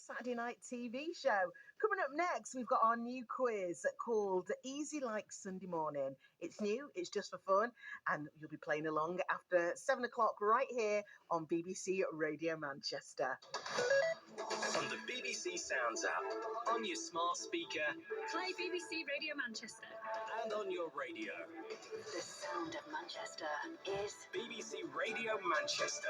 Saturday night TV show. Coming up next, we've got our new quiz called Easy Like Sunday Morning. It's new, it's just for fun, and you'll be playing along after 7 o'clock right here on BBC Radio Manchester. On the BBC Sounds app, on your smart speaker, play BBC Radio Manchester, and on your radio. The sound of Manchester is BBC Radio Manchester.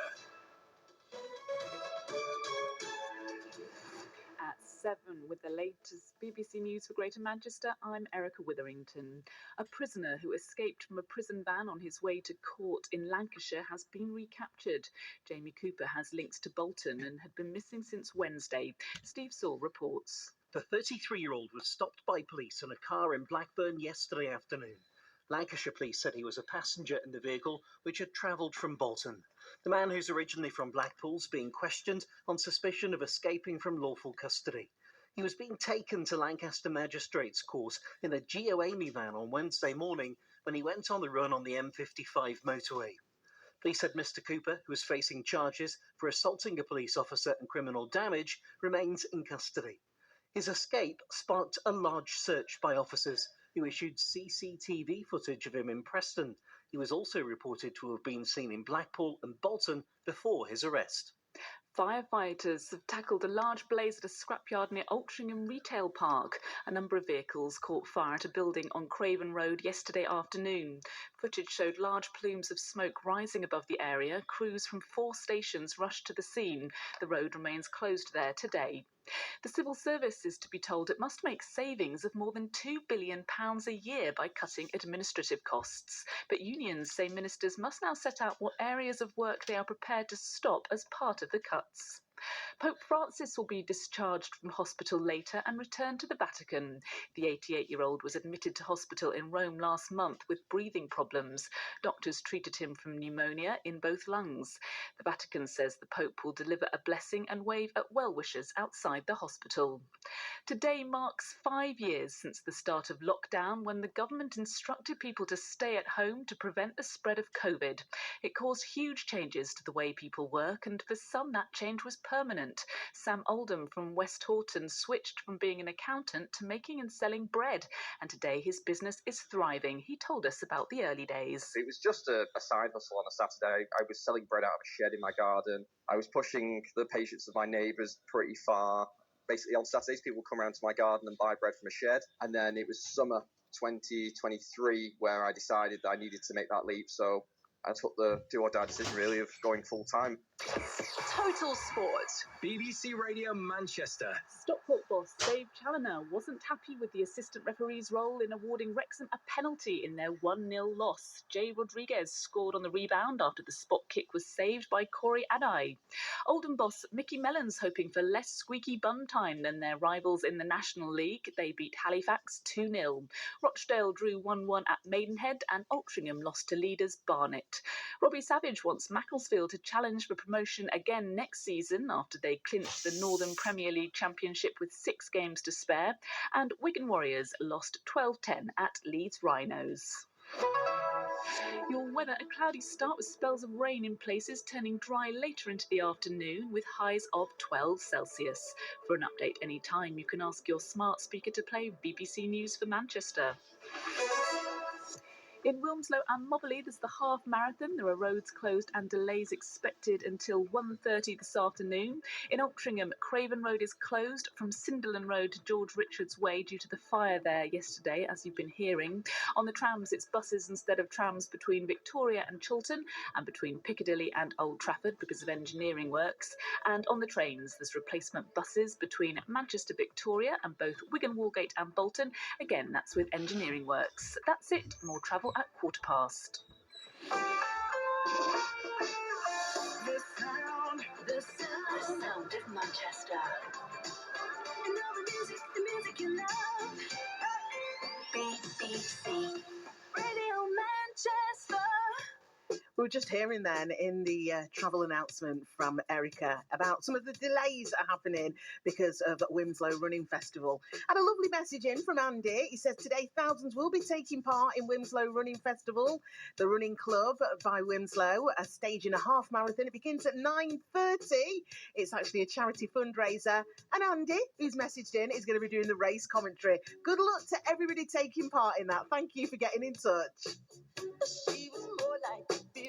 At 7 with the latest BBC News for Greater Manchester, I'm Erica Witherington. A prisoner who escaped from a prison van on his way to court in Lancashire has been recaptured. Jamie Cooper has links to Bolton and had been missing since Wednesday. Steve Saul reports. The 33-year-old was stopped by police in a car in Blackburn yesterday afternoon. Lancashire police said he was a passenger in the vehicle which had travelled from Bolton. The man, who's originally from Blackpool, is being questioned on suspicion of escaping from lawful custody. He was being taken to Lancaster Magistrates Court in a GeoAmy van on Wednesday morning when he went on the run on the M55 motorway. Police said Mr. Cooper, who is facing charges for assaulting a police officer and criminal damage, remains in custody. His escape sparked a large search by officers who issued CCTV footage of him in Preston. He was also reported to have been seen in Blackpool and Bolton before his arrest. Firefighters have tackled a large blaze at a scrapyard near Altrincham Retail Park. A number of vehicles caught fire at a building on Craven Road yesterday afternoon. Footage showed large plumes of smoke rising above the area. Crews from 4 stations rushed to the scene. The road remains closed there today. The civil service is to be told it must make savings of more than £2 billion a year by cutting administrative costs. But unions say ministers must now set out what areas of work they are prepared to stop as part of the cuts. Pope Francis will be discharged from hospital later and return to the Vatican. The 88-year-old was admitted to hospital in Rome last month with breathing problems. Doctors treated him from pneumonia in both lungs. The Vatican says the Pope will deliver a blessing and wave at well-wishers outside the hospital. Today marks 5 years since the start of lockdown, when the government instructed people to stay at home to prevent the spread of COVID. It caused huge changes to the way people work, and for some that change was permanent. Sam Oldham from West Horton switched from being an accountant to making and selling bread, and today his business is thriving. He told us about the early days. It was just a side hustle on a Saturday. I was selling bread out of a shed in my garden. I was pushing the patience of my neighbours pretty far. Basically, on Saturdays, people would come around to my garden and buy bread from a shed. And then it was summer 2023 where I decided that I needed to make that leap. So I took the do-or-die decision, really, of going full-time. Total Sport. BBC Radio Manchester. Stockport boss Dave Challoner wasn't happy with the assistant referee's role in awarding Wrexham a penalty in their 1-0 loss. Jay Rodriguez scored on the rebound after the spot kick was saved by Corey Adai. Oldham boss Mickey Mellon's hoping for less squeaky bum time than their rivals in the National League. They beat Halifax 2-0. Rochdale drew 1-1 at Maidenhead, and Altrincham lost to leaders Barnet. Robbie Savage wants Macclesfield to challenge for promotion again next season after they clinched the Northern Premier League Championship with 6 games to spare. And Wigan Warriors lost 12-10 at Leeds Rhinos. Your weather: a cloudy start with spells of rain in places, turning dry later into the afternoon with highs of 12 Celsius. For an update anytime, you can ask your smart speaker to play BBC News for Manchester. In Wilmslow and Motherley, there's the half marathon. There are roads closed and delays expected until 1:30 this afternoon. In Altrincham, Craven Road is closed from Cinderland Road to George Richards Way due to the fire there yesterday, as you've been hearing. On the trams, it's buses instead of trams between Victoria and Chiltern, and between Piccadilly and Old Trafford because of engineering works. And on the trains, there's replacement buses between Manchester Victoria and both Wigan Walgate and Bolton. Again, that's with engineering works. That's it. More travel at 15:15. The sound of Manchester. and all the music you love. BBC Radio Manchester. We were just hearing then in the travel announcement from Erica about some of the delays that are happening because of Wilmslow Running Festival. Had a lovely message in from Andy. He says today thousands will be taking part in Wilmslow Running Festival. The Running Club by Wilmslow are staging a half marathon. It begins at 9:30. It's actually a charity fundraiser. And Andy, who's messaged in, is going to be doing the race commentary. Good luck to everybody taking part in that. Thank you for getting in touch. She was more like